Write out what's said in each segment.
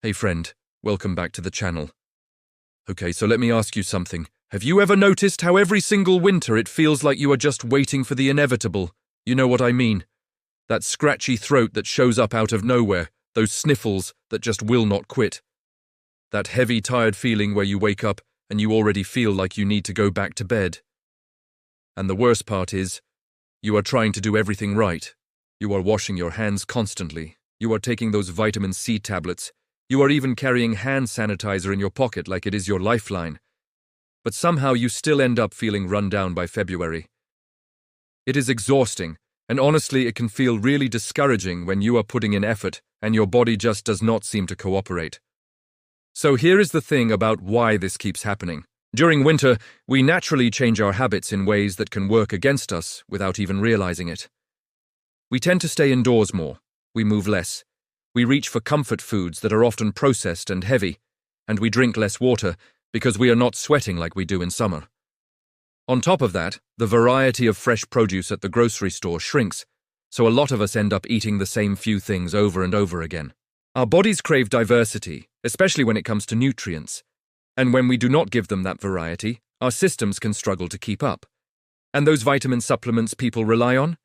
Hey friend, welcome back to the channel. Okay, so let me ask you something. Have you ever noticed how every single winter it feels like you are just waiting for the inevitable? You know what I mean? That scratchy throat that shows up out of nowhere, those sniffles that just will not quit. That heavy, tired feeling where you wake up and you already feel like you need to go back to bed. And the worst part is, you are trying to do everything right. You are washing your hands constantly. You are taking those vitamin C tablets. You are even carrying hand sanitizer in your pocket like it is your lifeline. But somehow you still end up feeling run down by February. It is exhausting, and honestly it can feel really discouraging when you are putting in effort and your body just does not seem to cooperate. So here is the thing about why this keeps happening. During winter, we naturally change our habits in ways that can work against us without even realizing it. We tend to stay indoors more. We move less. We reach for comfort foods that are often processed and heavy, and we drink less water because we are not sweating like we do in summer. On top of that, the variety of fresh produce at the grocery store shrinks, so a lot of us end up eating the same few things over and over again. Our bodies crave diversity, especially when it comes to nutrients, and when we do not give them that variety, our systems can struggle to keep up. And those vitamin supplements people rely on?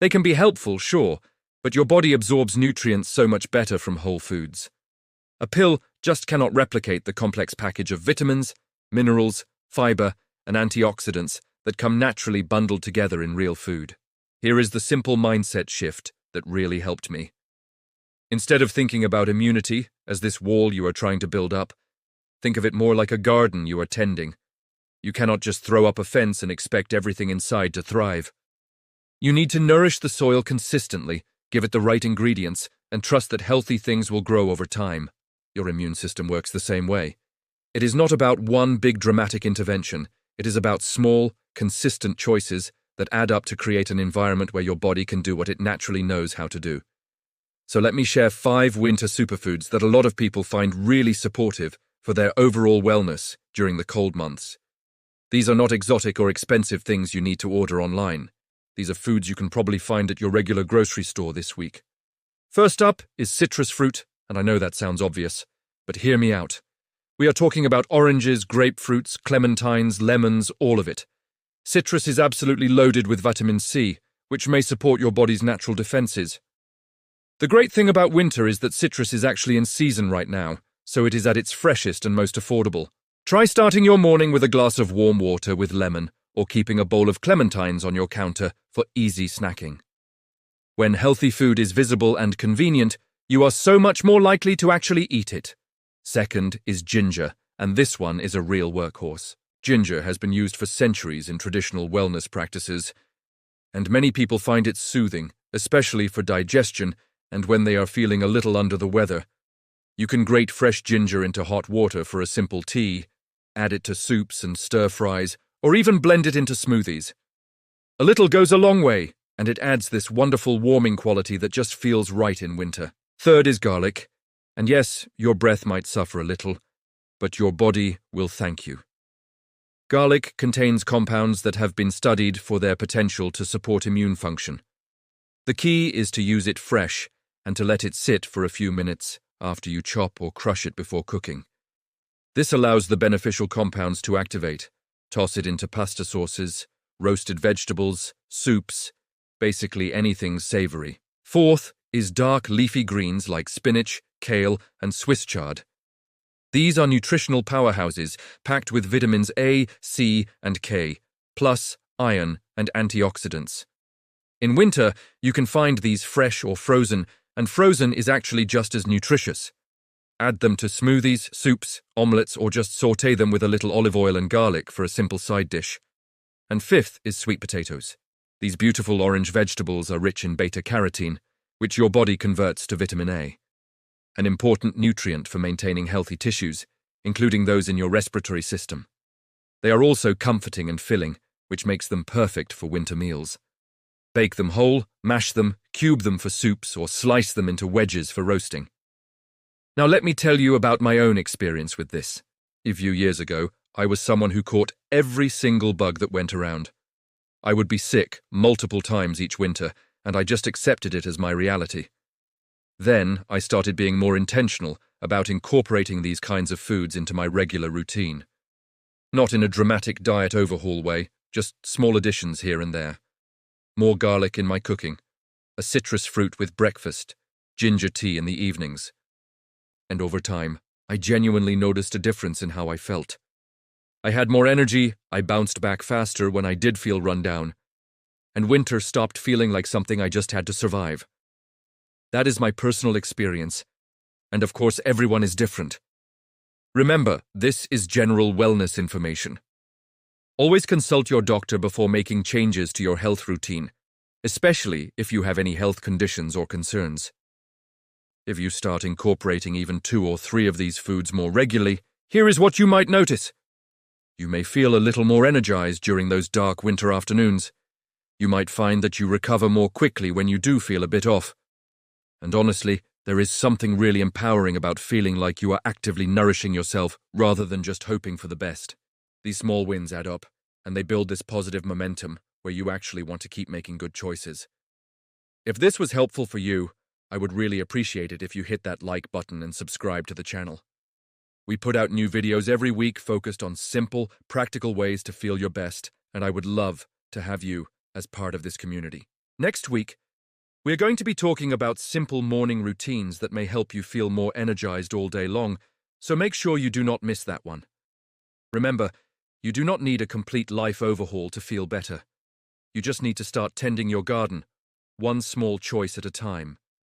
They can be helpful, sure, but your body absorbs nutrients so much better from whole foods. A pill just cannot replicate the complex package of vitamins, minerals, fiber, and antioxidants that come naturally bundled together in real food. Here is the simple mindset shift that really helped me. Instead of thinking about immunity as this wall you are trying to build up, think of it more like a garden you are tending. You cannot just throw up a fence and expect everything inside to thrive. You need to nourish the soil consistently, give it the right ingredients, and trust that healthy things will grow over time. Your immune system works the same way. It is not about one big dramatic intervention. It is about small, consistent choices that add up to create an environment where your body can do what it naturally knows how to do. So let me share 5 winter superfoods that a lot of people find really supportive for their overall wellness during the cold months. These are not exotic or expensive things you need to order online. These are foods you can probably find at your regular grocery store this week. First up is citrus fruit, and I know that sounds obvious, but hear me out. We are talking about oranges, grapefruits, clementines, lemons, all of it. Citrus is absolutely loaded with vitamin C, which may support your body's natural defenses. The great thing about winter is that citrus is actually in season right now, so it is at its freshest and most affordable. Try starting your morning with a glass of warm water with lemon, or keeping a bowl of clementines on your counter for easy snacking. When healthy food is visible and convenient, you are so much more likely to actually eat it. Second is ginger, and this one is a real workhorse. Ginger has been used for centuries in traditional wellness practices, and many people find it soothing, especially for digestion and when they are feeling a little under the weather. You can grate fresh ginger into hot water for a simple tea, add it to soups and stir-fries, or even blend it into smoothies. A little goes a long way, and it adds this wonderful warming quality that just feels right in winter. Third is garlic, and yes, your breath might suffer a little, but your body will thank you. Garlic contains compounds that have been studied for their potential to support immune function. The key is to use it fresh and to let it sit for a few minutes after you chop or crush it before cooking. This allows the beneficial compounds to activate. Toss it into pasta sauces, roasted vegetables, soups, basically anything savory. Fourth is dark leafy greens like spinach, kale, and Swiss chard. These are nutritional powerhouses packed with vitamins A, C, and K, plus iron and antioxidants. In winter, you can find these fresh or frozen, and frozen is actually just as nutritious. Add them to smoothies, soups, omelettes, or just sauté them with a little olive oil and garlic for a simple side dish. And fifth is sweet potatoes. These beautiful orange vegetables are rich in beta-carotene, which your body converts to vitamin A, an important nutrient for maintaining healthy tissues, including those in your respiratory system. They are also comforting and filling, which makes them perfect for winter meals. Bake them whole, mash them, cube them for soups, or slice them into wedges for roasting. Now let me tell you about my own experience with this. A few years ago, I was someone who caught every single bug that went around. I would be sick multiple times each winter, and I just accepted it as my reality. Then I started being more intentional about incorporating these kinds of foods into my regular routine. Not in a dramatic diet overhaul way, just small additions here and there. More garlic in my cooking, a citrus fruit with breakfast, ginger tea in the evenings. And over time, I genuinely noticed a difference in how I felt. I had more energy, I bounced back faster when I did feel run down, and winter stopped feeling like something I just had to survive. That is my personal experience, and of course everyone is different. Remember, this is general wellness information. Always consult your doctor before making changes to your health routine, especially if you have any health conditions or concerns. If you start incorporating even 2 or 3 of these foods more regularly, here is what you might notice. You may feel a little more energized during those dark winter afternoons. You might find that you recover more quickly when you do feel a bit off. And honestly, there is something really empowering about feeling like you are actively nourishing yourself rather than just hoping for the best. These small wins add up, and they build this positive momentum where you actually want to keep making good choices. If this was helpful for you, I would really appreciate it if you hit that like button and subscribe to the channel. We put out new videos every week focused on simple, practical ways to feel your best, and I would love to have you as part of this community. Next week, we're going to be talking about simple morning routines that may help you feel more energized all day long, so make sure you do not miss that one. Remember, you do not need a complete life overhaul to feel better. You just need to start tending your garden, one small choice at a time.